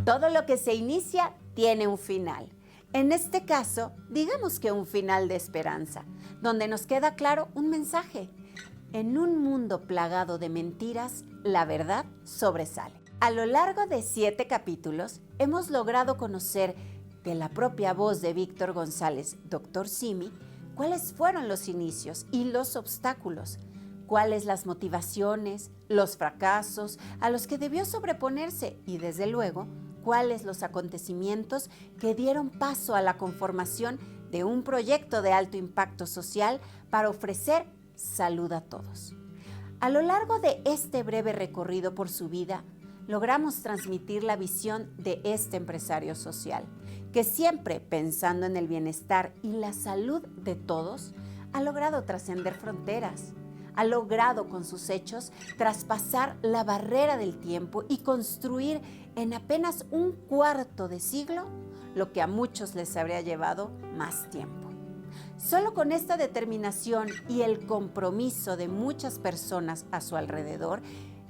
Todo lo que se inicia tiene un final. En este caso, digamos que un final de esperanza, donde nos queda claro un mensaje. En un mundo plagado de mentiras, la verdad sobresale. A lo largo de 7 capítulos, hemos logrado conocer de la propia voz de Víctor González, Dr. Simi, cuáles fueron los inicios y los obstáculos, cuáles las motivaciones, los fracasos a los que debió sobreponerse y, desde luego, cuáles los acontecimientos que dieron paso a la conformación de un proyecto de alto impacto social para ofrecer salud a todos. A lo largo de este breve recorrido por su vida, logramos transmitir la visión de este empresario social, que siempre pensando en el bienestar y la salud de todos, ha logrado trascender fronteras, ha logrado con sus hechos traspasar la barrera del tiempo y construir en apenas un cuarto de siglo lo que a muchos les habría llevado más tiempo. Solo con esta determinación y el compromiso de muchas personas a su alrededor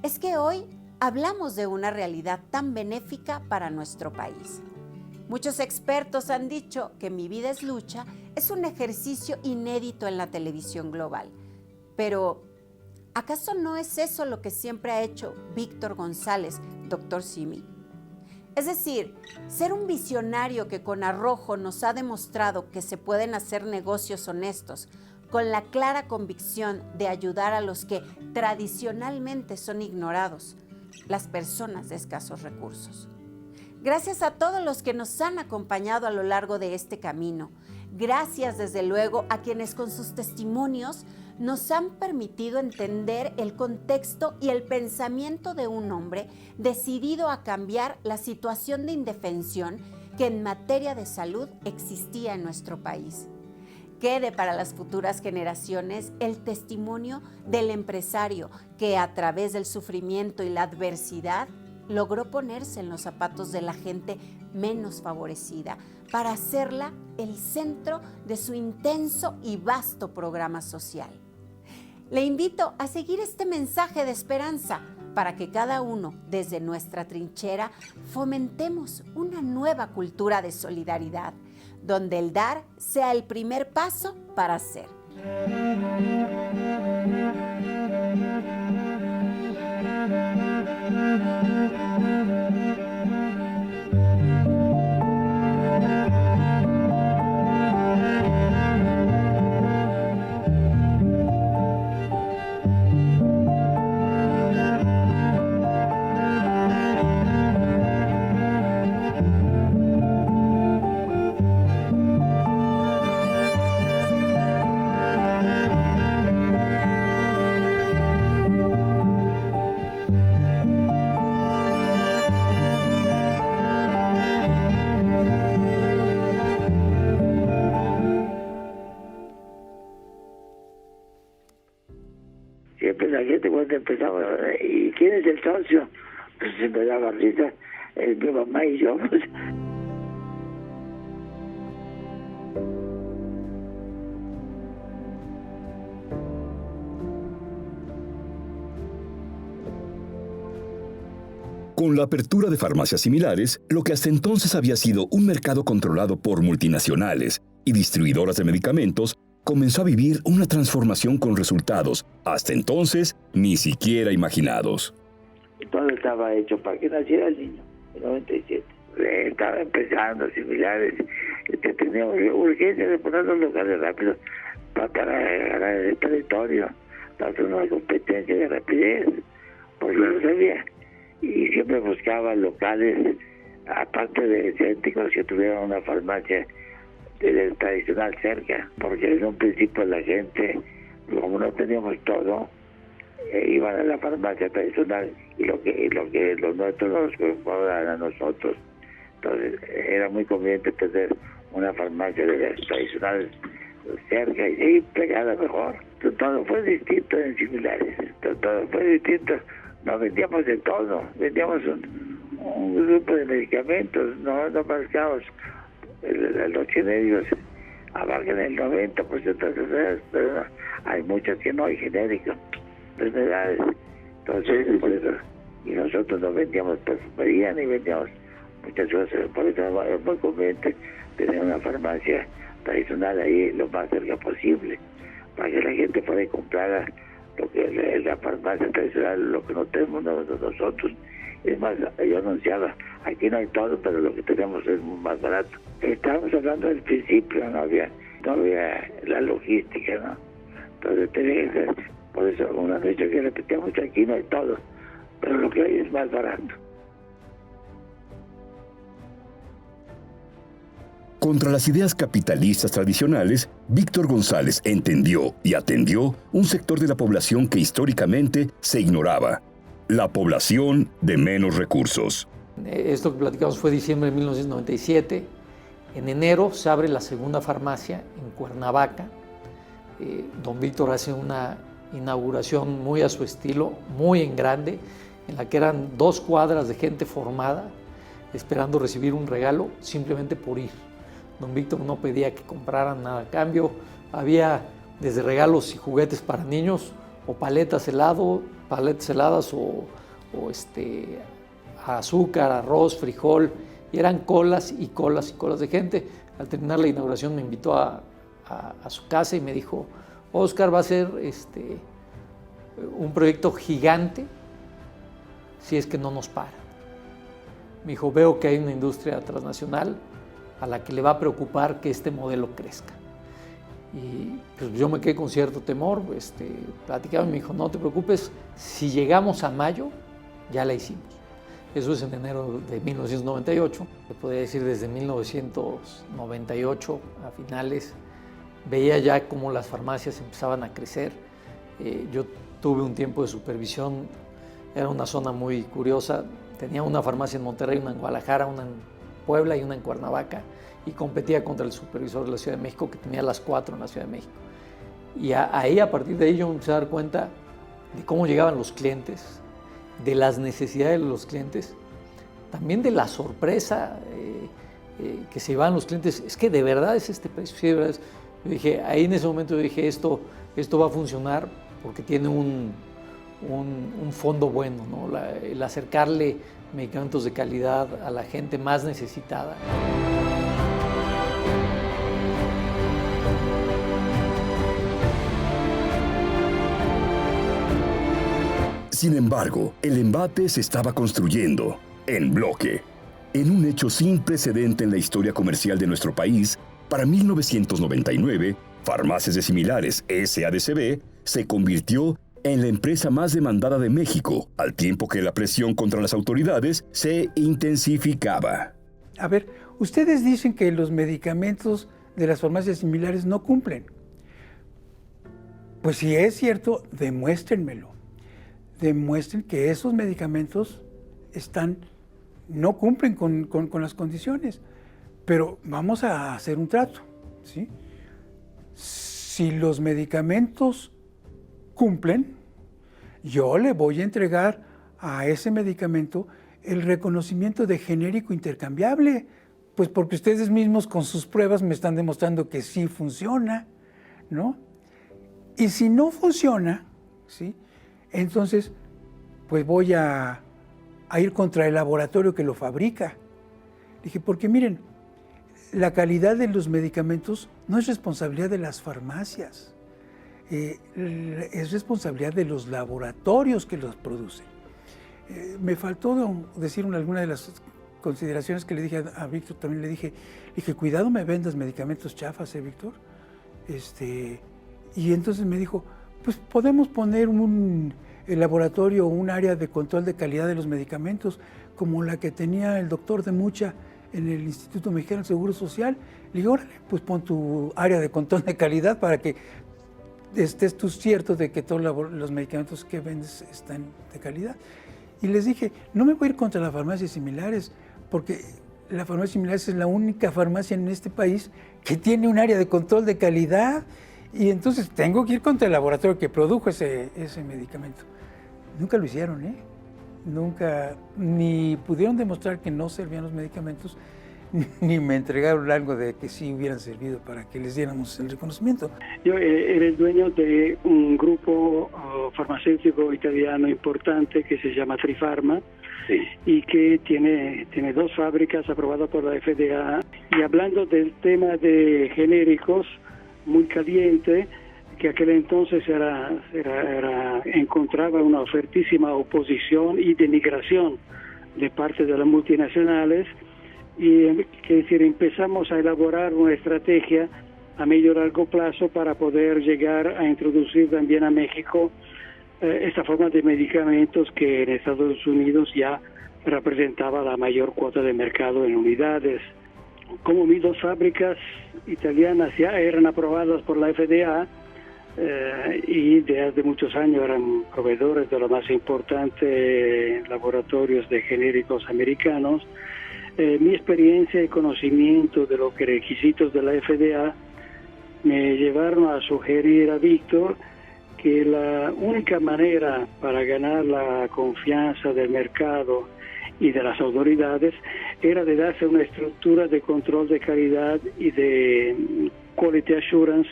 es que hoy hablamos de una realidad tan benéfica para nuestro país. Muchos expertos han dicho que Mi Vida es Lucha es un ejercicio inédito en la televisión global. Pero, ¿acaso no es eso lo que siempre ha hecho Víctor González, Dr. Simi? Es decir, ser un visionario que con arrojo nos ha demostrado que se pueden hacer negocios honestos, con la clara convicción de ayudar a los que tradicionalmente son ignorados, las personas de escasos recursos. Gracias a todos los que nos han acompañado a lo largo de este camino. Gracias, desde luego, a quienes con sus testimonios nos han permitido entender el contexto y el pensamiento de un hombre decidido a cambiar la situación de indefensión que en materia de salud existía en nuestro país. Quede para las futuras generaciones el testimonio del empresario que, a través del sufrimiento y la adversidad, logró ponerse en los zapatos de la gente menos favorecida para hacerla el centro de su intenso y vasto programa social. Le invito a seguir este mensaje de esperanza para que cada uno, desde nuestra trinchera, fomentemos una nueva cultura de solidaridad, donde el dar sea el primer paso para hacer. Siempre la gente cuando empezaba, ¿y quién es el socio? Pues se me daba risa, mi mamá y yo. Pues. Con la apertura de farmacias similares, lo que hasta entonces había sido un mercado controlado por multinacionales y distribuidoras de medicamentos, comenzó a vivir una transformación con resultados, hasta entonces, ni siquiera imaginados. Todo estaba hecho para que naciera el niño, en 97. Estaba empezando similares, teníamos urgencia de poner los locales rápidos para ganar el territorio, para hacer una competencia de rapidez, porque yo lo sabía. Y siempre buscaba locales, aparte de céntricos, que tuvieran una farmacia del tradicional cerca, porque en un principio la gente, como no teníamos todo, iban a la farmacia tradicional y lo que los nuestros nos correspondan a nosotros. Entonces era muy conveniente tener una farmacia de las tradicionales cerca y pegada mejor. Todo fue distinto en similares, todo fue distinto. No vendíamos de todo, vendíamos un grupo de medicamentos, no marcamos. Los genéricos abarcan el 90% de enfermedades, pero no, hay muchas que no hay genéricos, enfermedades. Entonces, por eso, y nosotros no vendíamos perfumería ni vendíamos muchas cosas. Por eso es muy conveniente tener una farmacia tradicional ahí lo más cerca posible, para que la gente pueda comprar lo que la farmacia tradicional, lo que no tenemos nosotros. Es más, yo anunciaba, aquí no hay todo, pero lo que tenemos es más barato. Estábamos hablando del principio, no había la logística, ¿no? Entonces tenía que ser, por eso uno ha dicho que repetíamos, aquí no hay todo, pero lo que hay es más barato. Contra las ideas capitalistas tradicionales, Víctor González entendió y atendió un sector de la población que históricamente se ignoraba: la población de menos recursos. Esto que platicamos fue diciembre de 1997. En enero se abre la segunda farmacia en Cuernavaca. Don Víctor hace una inauguración muy a su estilo, muy en grande, en la que eran 2 cuadras de gente formada, esperando recibir un regalo simplemente por ir. Don Víctor no pedía que compraran nada a cambio. Había desde regalos y juguetes para niños, o paletas heladas o azúcar, arroz, frijol, y eran colas y colas y colas de gente. Al terminar la inauguración me invitó a su casa y me dijo: Óscar, va a ser un proyecto gigante si es que no nos para. Me dijo: veo que hay una industria transnacional a la que le va a preocupar que este modelo crezca. Y pues yo me quedé con cierto temor, platicaba y me dijo: no te preocupes, si llegamos a mayo, ya la hicimos. Eso es en enero de 1998. Se podría decir desde 1998 a finales, veía ya cómo las farmacias empezaban a crecer. Yo tuve un tiempo de supervisión, era una zona muy curiosa. Tenía una farmacia en Monterrey, una en Guadalajara, una en Puebla y una en Cuernavaca, y competía contra el supervisor de la Ciudad de México, que tenía las 4 en la Ciudad de México. Y ahí, a partir de ahí, yo me empecé a dar cuenta de cómo llegaban los clientes, de las necesidades de los clientes, también de la sorpresa que se llevaban los clientes. Es que de verdad es este precio. Sí, de verdad es. Yo dije, ahí en ese momento yo dije, esto va a funcionar porque tiene un fondo bueno, ¿no? El acercarle medicamentos de calidad a la gente más necesitada. Sin embargo, el embate se estaba construyendo en bloque. En un hecho sin precedente en la historia comercial de nuestro país, para 1999, Farmacias de Similares SADCB se convirtió en la empresa más demandada de México, al tiempo que la presión contra las autoridades se intensificaba. A ver, ustedes dicen que los medicamentos de las farmacias similares no cumplen. Pues si es cierto, demuéstrenmelo. Demuestren que esos medicamentos no cumplen con las condiciones. Pero vamos a hacer un trato, ¿sí? Si los medicamentos cumplen, yo le voy a entregar a ese medicamento el reconocimiento de genérico intercambiable, pues porque ustedes mismos con sus pruebas me están demostrando que sí funciona, ¿no? Y si no funciona, ¿sí?, entonces pues voy a ir contra el laboratorio que lo fabrica. Dije, porque miren, la calidad de los medicamentos no es responsabilidad de las farmacias, es responsabilidad de los laboratorios que los producen. Me faltó decir alguna de las consideraciones que le dije a Víctor. También le dije, cuidado me vendas medicamentos chafas, Víctor. Y entonces me dijo, pues podemos poner el laboratorio, un área de control de calidad de los medicamentos, como la que tenía el doctor de Mucha en el Instituto Mexicano del Seguro Social. Le dije, órale, pues pon tu área de control de calidad para que estés tú cierto de que todos los medicamentos que vendes están de calidad. Y les dije, no me voy a ir contra las farmacias similares, porque la farmacia similares es la única farmacia en este país que tiene un área de control de calidad, y entonces tengo que ir contra el laboratorio que produjo ese medicamento. Nunca lo hicieron, Nunca, ni pudieron demostrar que no servían los medicamentos, ni me entregaron algo de que sí hubieran servido para que les diéramos el reconocimiento. Yo era dueño de un grupo farmacéutico italiano importante que se llama Trifarma, sí, y que tiene 2 fábricas aprobadas por la FDA. Y hablando del tema de genéricos, muy caliente, que aquel entonces encontraba una fuertísima oposición y denigración de parte de las multinacionales. Y empezamos a elaborar una estrategia a medio y largo plazo para poder llegar a introducir también a México esta forma de medicamentos que en Estados Unidos ya representaba la mayor cuota de mercado en unidades. Como mis 2 fábricas italianas ya eran aprobadas por la FDA y desde hace muchos años eran proveedores de los más importantes laboratorios de genéricos americanos, mi experiencia y conocimiento de los requisitos de la FDA me llevaron a sugerir a Víctor que la única manera para ganar la confianza del mercado y de las autoridades era de darse una estructura de control de calidad y de quality assurance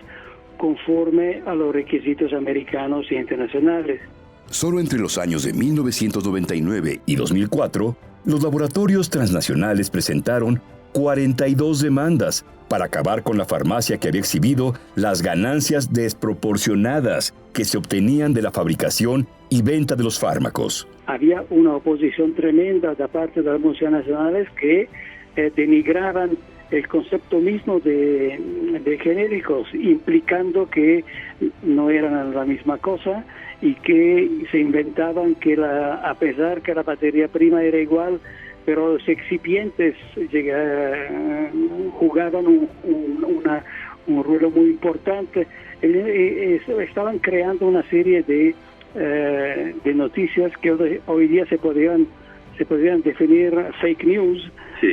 conforme a los requisitos americanos e internacionales. Solo entre los años de 1999 y 2004, los laboratorios transnacionales presentaron 42 demandas para acabar con la farmacia que había exhibido las ganancias desproporcionadas que se obtenían de la fabricación y venta de los fármacos. Había una oposición tremenda de parte de las multinacionales que denigraban el concepto mismo de genéricos, implicando que no eran la misma cosa y que se inventaban que a pesar que la materia prima era igual, pero los excipientes jugaban un rol muy importante. Estaban creando una serie de noticias que hoy día se podrían definir fake news, sí,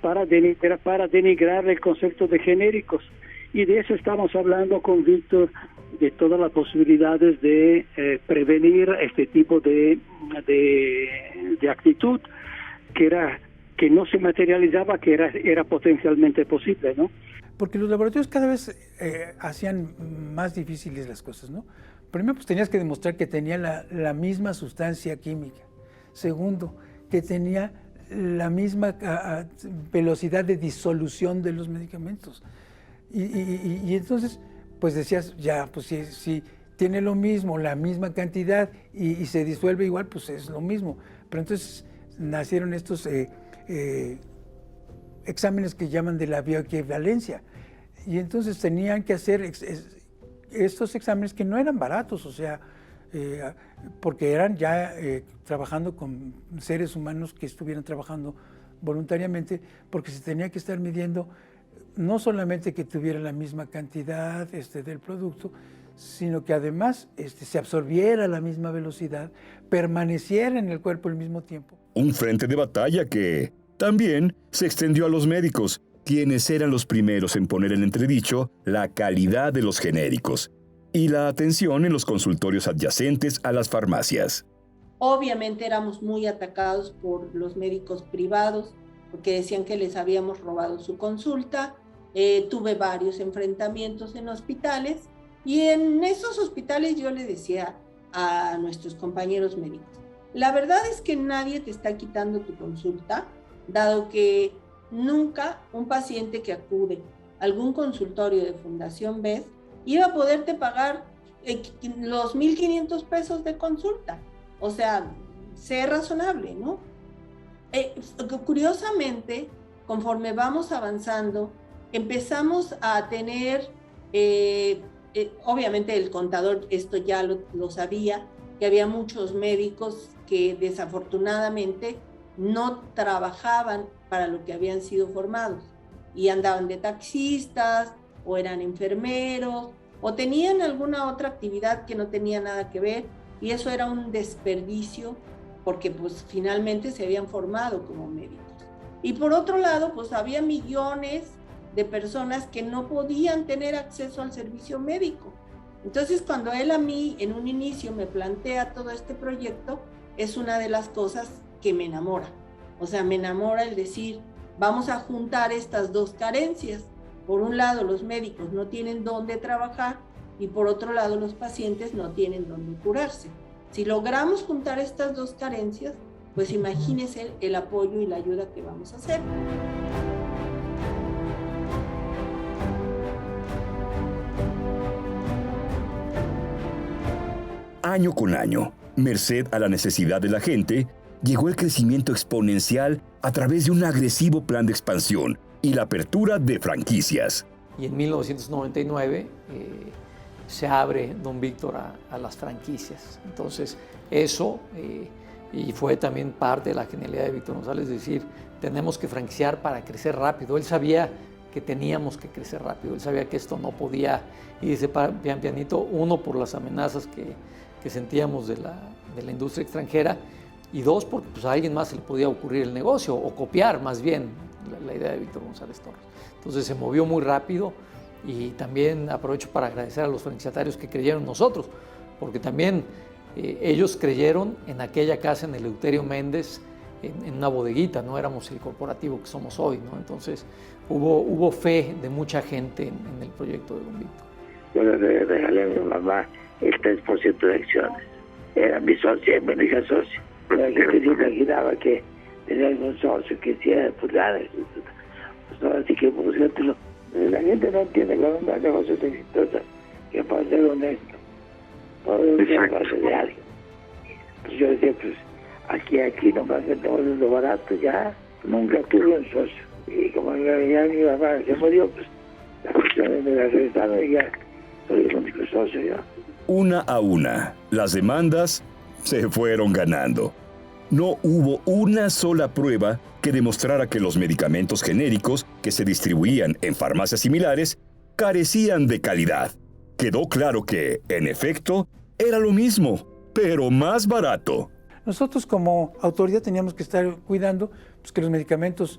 para denigrar el concepto de genéricos. Y de eso estamos hablando con Víctor, de todas las posibilidades de prevenir este tipo de actitud que no se materializaba, que era potencialmente posible, ¿no? Porque los laboratorios cada vez hacían más difíciles las cosas, ¿no? Primero, pues tenías que demostrar que tenía la misma sustancia química. Segundo, que tenía la misma velocidad de disolución de los medicamentos. Y entonces, pues decías, ya, pues si tiene lo mismo, la misma cantidad y se disuelve igual, pues es lo mismo. Pero entonces nacieron estos exámenes que llaman de la bioequivalencia. Y entonces tenían que hacer estos exámenes que no eran baratos, o sea, porque eran ya trabajando con seres humanos que estuvieran trabajando voluntariamente, porque se tenía que estar midiendo no solamente que tuviera la misma cantidad del producto, sino que además se absorbiera a la misma velocidad, permaneciera en el cuerpo al mismo tiempo. Un frente de batalla que también se extendió a los médicos, quienes eran los primeros en poner en entredicho la calidad de los genéricos y la atención en los consultorios adyacentes a las farmacias. Obviamente éramos muy atacados por los médicos privados, porque decían que les habíamos robado su consulta. Tuve varios enfrentamientos en hospitales, y en esos hospitales yo le decía a nuestros compañeros médicos, la verdad es que nadie te está quitando tu consulta, dado que nunca un paciente que acude a algún consultorio de Fundación BES iba a poderte pagar los 1,500 pesos de consulta. O sea, sé razonable, ¿no? Curiosamente, conforme vamos avanzando, empezamos a tener, obviamente el contador esto ya lo sabía, que había muchos médicos que desafortunadamente no trabajaban para lo que habían sido formados y andaban de taxistas o eran enfermeros o tenían alguna otra actividad que no tenía nada que ver, y eso era un desperdicio porque pues finalmente se habían formado como médicos. Y por otro lado, pues había millones de personas que no podían tener acceso al servicio médico. Entonces, cuando él a mí en un inicio me plantea todo este proyecto, es una de las cosas que me enamora. O sea, me enamora el decir, vamos a juntar estas dos carencias. Por un lado, los médicos no tienen dónde trabajar y por otro lado, los pacientes no tienen dónde curarse. Si logramos juntar estas dos carencias, pues imagínense el apoyo y la ayuda que vamos a hacer. Año con año, merced a la necesidad de la gente, llegó el crecimiento exponencial a través de un agresivo plan de expansión y la apertura de franquicias. Y en 1999 se abre Don Víctor a las franquicias. Entonces eso, y fue también parte de la genialidad de Víctor González, es decir, tenemos que franquiciar para crecer rápido. Él sabía que teníamos que crecer rápido, él sabía que esto no podía irse pian pianito, uno por las amenazas que sentíamos de la industria extranjera, y dos, porque pues, a alguien más se le podía ocurrir el negocio, o copiar más bien la idea de Víctor González Torres. Entonces se movió muy rápido, y también aprovecho para agradecer a los franquiciatarios que creyeron en nosotros, porque también ellos creyeron en aquella casa en Eleuterio Méndez, en una bodeguita, no éramos el corporativo que somos hoy, ¿no? Entonces hubo fe de mucha gente en el proyecto de Don Víctor. Yo le regalé a mi mamá el 3% de acciones. Era mi socia, mi hija socia. La gente se imaginaba que tenía algún socio que hiciera pues no, así que por cierto, la gente no entiende cuando un negocio es exitoso, que para ser honesto, todo es una base de algo. Pues yo decía, pues aquí nomás que tenemos lo barato, ya nunca tuve un socio. Y como ya mi mamá se murió, pues las cuestiones me las regresaron y ya soy el único socio ya. Una a una, las demandas se fueron ganando. No hubo una sola prueba que demostrara que los medicamentos genéricos que se distribuían en farmacias similares carecían de calidad. Quedó claro que, en efecto, era lo mismo, pero más barato. Nosotros como autoridad teníamos que estar cuidando pues, que los medicamentos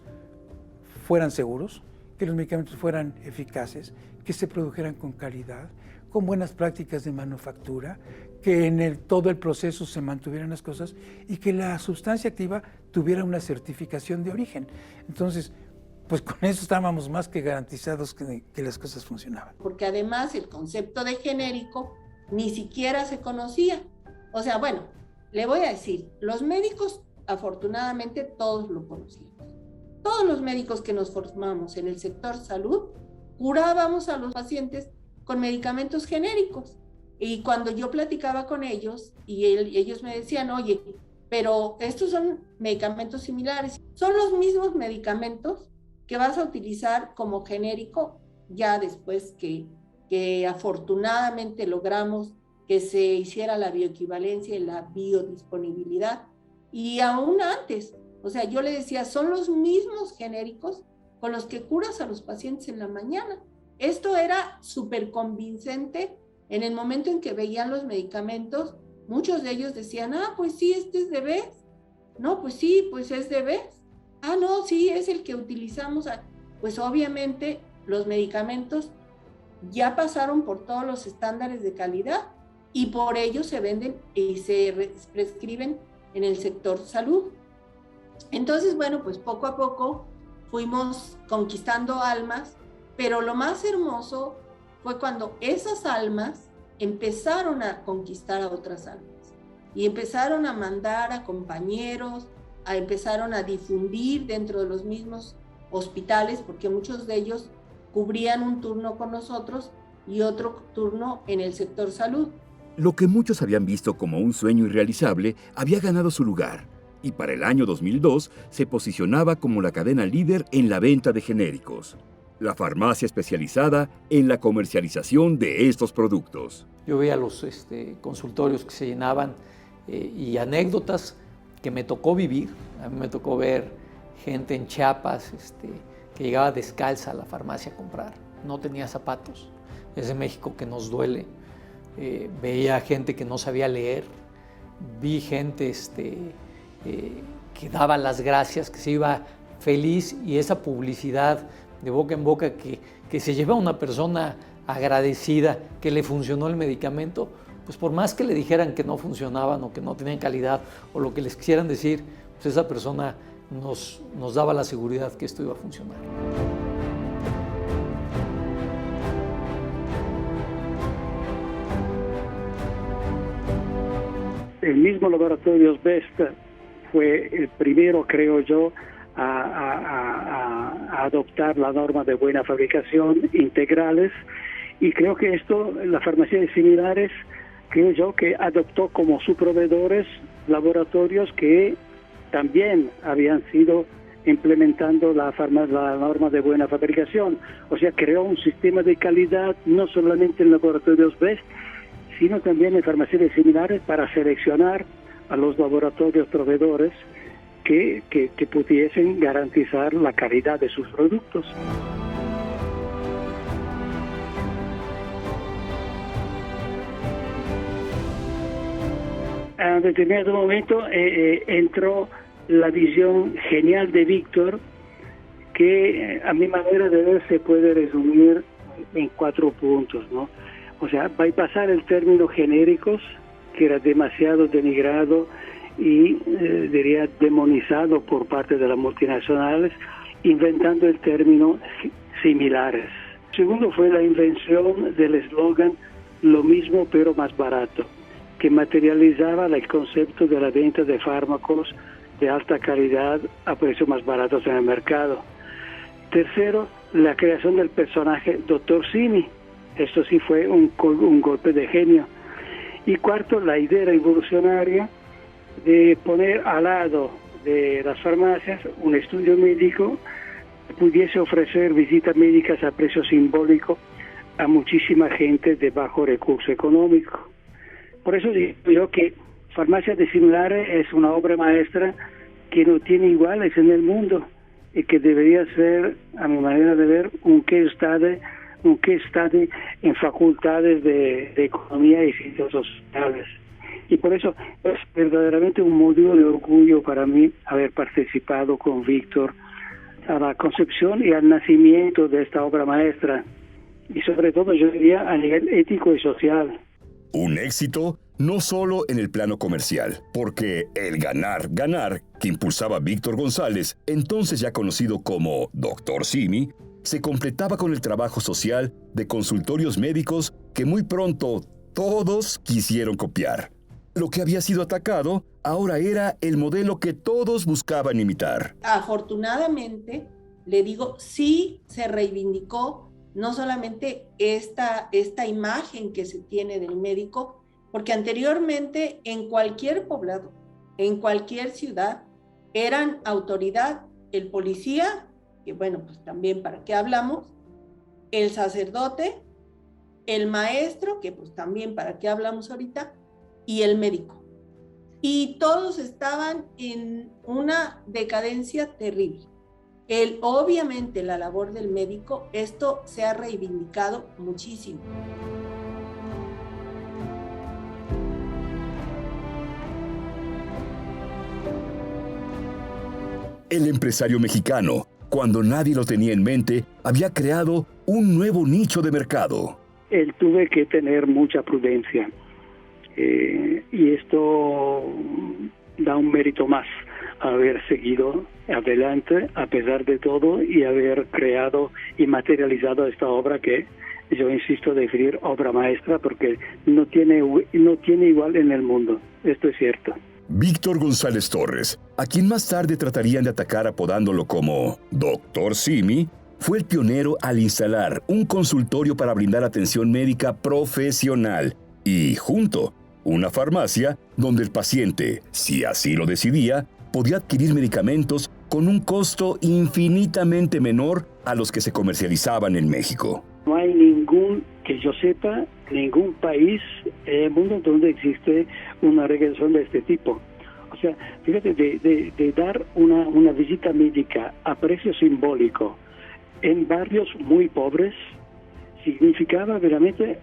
fueran seguros, que los medicamentos fueran eficaces, que se produjeran con calidad, con buenas prácticas de manufactura, que en todo el proceso se mantuvieran las cosas y que la sustancia activa tuviera una certificación de origen. Entonces, pues con eso estábamos más que garantizados que las cosas funcionaban. Porque además el concepto de genérico ni siquiera se conocía. O sea, bueno, le voy a decir, los médicos afortunadamente todos lo conocíamos. Todos los médicos que nos formamos en el sector salud curábamos a los pacientes con medicamentos genéricos. Y cuando yo platicaba con ellos y ellos me decían, oye, pero estos son medicamentos similares, son los mismos medicamentos que vas a utilizar como genérico ya después que afortunadamente logramos que se hiciera la bioequivalencia y la biodisponibilidad. Y aún antes, o sea, yo le decía, son los mismos genéricos con los que curas a los pacientes en la mañana. Esto era súper convincente. En el momento en que veían los medicamentos, muchos de ellos decían, pues sí, este es de Best. No, pues sí, pues es de Best. No, sí, es el que utilizamos. Pues obviamente los medicamentos ya pasaron por todos los estándares de calidad y por ello se venden y se prescriben en el sector salud. Entonces, bueno, pues poco a poco fuimos conquistando almas, pero lo más hermoso fue cuando esas almas empezaron a conquistar a otras almas y empezaron a mandar a compañeros, empezaron a difundir dentro de los mismos hospitales, porque muchos de ellos cubrían un turno con nosotros y otro turno en el sector salud. Lo que muchos habían visto como un sueño irrealizable había ganado su lugar, y para el año 2002 se posicionaba como la cadena líder en la venta de genéricos. La farmacia especializada en la comercialización de estos productos. Yo veía los consultorios que se llenaban y anécdotas que me tocó vivir. A mí me tocó ver gente en Chiapas que llegaba descalza a la farmacia a comprar. No tenía zapatos. Es de México que nos duele. Veía gente que no sabía leer. Vi gente que daba las gracias, que se iba feliz, y esa publicidad de boca en boca que se lleva a una persona agradecida que le funcionó el medicamento, pues por más que le dijeran que no funcionaban o que no tenían calidad o lo que les quisieran decir, pues esa persona nos daba la seguridad que esto iba a funcionar. El mismo laboratorio Best fue el primero, creo yo, a adoptar la norma de buena fabricación integrales, y creo que esto, las farmacias similares, creo yo que adoptó como sus proveedores laboratorios que también habían sido implementando la norma de buena fabricación. O sea, creó un sistema de calidad no solamente en laboratorios Best, sino también en farmacias similares para seleccionar a los laboratorios proveedores que pudiesen garantizar la calidad de sus productos. A un determinado momento entró la visión genial de Víctor, que a mi manera de ver se puede resumir en 4 puntos, ¿no? O sea, bypassar el término genéricos, que era demasiado denigrado y diría demonizado por parte de las multinacionales, inventando el término similares. Segundo fue la invención del eslogan "lo mismo pero más barato", que materializaba el concepto de la venta de fármacos de alta calidad a precios más baratos en el mercado. Tercero, la creación del personaje Dr. Simi. Esto sí fue un golpe de genio. Y cuarto, la idea revolucionaria de poner al lado de las farmacias un estudio médico que pudiese ofrecer visitas médicas a precio simbólico a muchísima gente de bajo recurso económico. Por eso digo yo que Farmacias de Similares es una obra maestra que no tiene iguales en el mundo y que debería ser, a mi manera de ver, un case study en facultades de economía y ciencias sociales. Y por eso es verdaderamente un motivo de orgullo para mí haber participado con Víctor a la concepción y al nacimiento de esta obra maestra, y sobre todo yo diría a nivel ético y social. Un éxito no solo en el plano comercial, porque el ganar que impulsaba Víctor González, entonces ya conocido como Dr. Simi, se completaba con el trabajo social de consultorios médicos que muy pronto todos quisieron copiar. Lo que había sido atacado ahora era el modelo que todos buscaban imitar. Afortunadamente, le digo, sí se reivindicó no solamente esta imagen que se tiene del médico, porque anteriormente en cualquier poblado, en cualquier ciudad, eran autoridad el policía, que bueno, pues también para qué hablamos, el sacerdote, el maestro, que pues también para qué hablamos ahorita, y el médico. Y todos estaban en una decadencia terrible. Obviamente la labor del médico, esto se ha reivindicado muchísimo. El empresario mexicano, cuando nadie lo tenía en mente, había creado un nuevo nicho de mercado. Tuve que tener mucha prudencia, y esto da un mérito más, haber seguido adelante a pesar de todo y haber creado y materializado esta obra que yo insisto definir obra maestra, porque no tiene igual en el mundo. Esto es cierto. Víctor González Torres, a quien más tarde tratarían de atacar apodándolo como Dr. Simi, fue el pionero al instalar un consultorio para brindar atención médica profesional y, junto, una farmacia donde el paciente, si así lo decidía, podía adquirir medicamentos con un costo infinitamente menor a los que se comercializaban en México. No hay que yo sepa, ningún país en el mundo donde existe una regulación de este tipo. O sea, fíjate, de dar una visita médica a precio simbólico en barrios muy pobres, significaba realmente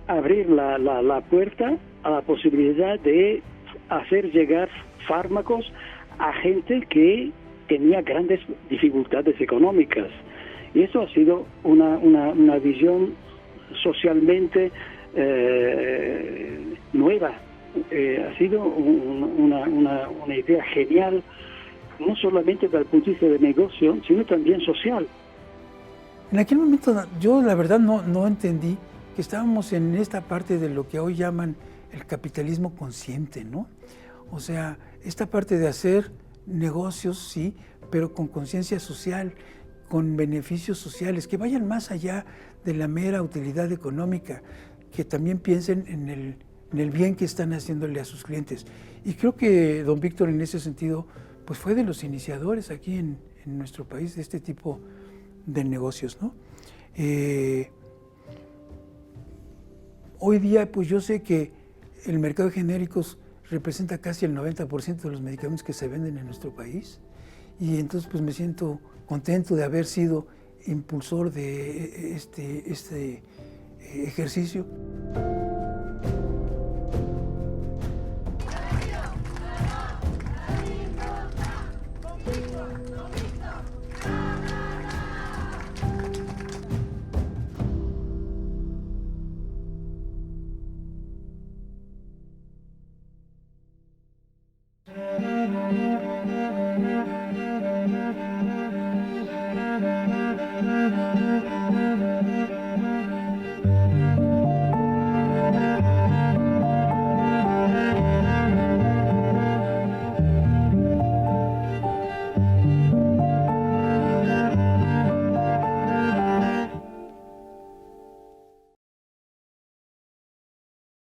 abrir la puerta a la posibilidad de hacer llegar fármacos a gente que tenía grandes dificultades económicas. Y eso ha sido una visión socialmente nueva. Ha sido una idea genial no solamente desde el punto de vista de negocio, sino también social. En aquel momento yo la verdad no entendí que estábamos en esta parte de lo que hoy llaman el capitalismo consciente, ¿no? O sea, esta parte de hacer negocios, sí, pero con conciencia social, con beneficios sociales, que vayan más allá de la mera utilidad económica, que también piensen en el bien que están haciéndole a sus clientes. Y creo que don Víctor en ese sentido pues fue de los iniciadores aquí en nuestro país de este tipo de negocios, ¿no? Hoy día pues yo sé que el mercado de genéricos representa casi el 90% de los medicamentos que se venden en nuestro país, y entonces pues me siento contento de haber sido impulsor de este ejercicio.